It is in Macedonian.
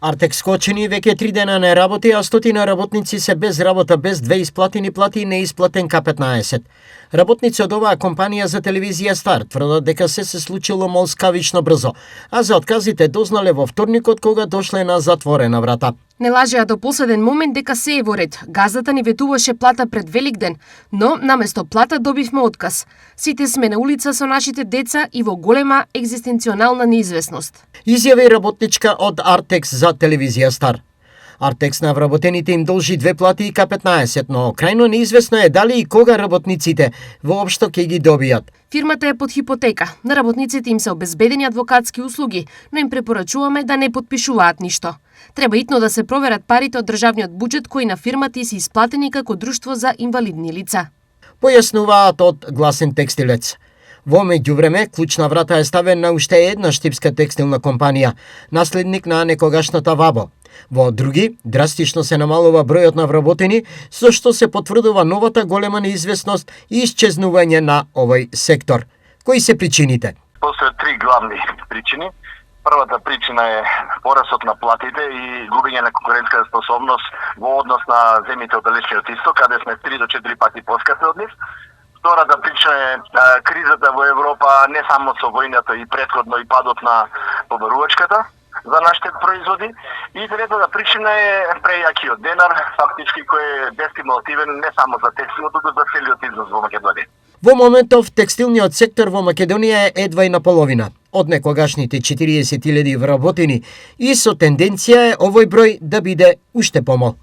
Артекс скочени веќе 3 дена не работи, а стотина работници се без работа, без 2 исплатени плати и неисплатен К15. Работници од оваа компанија за телевизија Стар тврдат дека се случило молскавично брзо, а за отказите дознале во вторникот кога дошле на затворена врата. Не лажеа до последен момент дека се е во ред. Газдата ни ветуваше плата пред Великден, но наместо плата добивме отказ. Сите сме на улица со нашите деца и во голема екзистенционална неизвестност. Изјави работничка од Артекс за телевизија Стар. Артекс на вработените им должи 2 плати и К15, но крајно неизвестно е дали и кога работниците воопшто ќе ги добијат. Фирмата е под хипотека. На работниците им се обезбедени адвокатски услуги, но им препорачуваме да не подпишуваат ништо. Треба итно да се проверат парите од државниот буџет кои на фирмата се исплатени како друштво за инвалидни лица. Појаснуваат од Гласен текстилец. Во меѓувреме, клучна врата е ставен на уште една штипска текстилна компанија, наследник на некогашната Вабо. Во други, драстично се намалува бројот на вработени, со што се потврдува новата голема неизвестност и исчезнување на овој сектор. Кои се причините? Постојат 3 главни причини. Првата причина е порасот на платите и губење на конкурентска способност во однос на земјите од далечниот исток, каде сме 3 до 4 пати поскапи од нив. Втората причина е кризата во Европа, не само со војната и претходно и падот на побарувачката за нашите производи. И третата причина е прејакиот денар, фактички кој е дестимулативен не само за текстилното, туку за целиот износ во Македонија. Во моментов текстилниот сектор во Македонија е едва и на половина од некогашните 40.000 вработени и со тенденција е овој број да биде уште помал.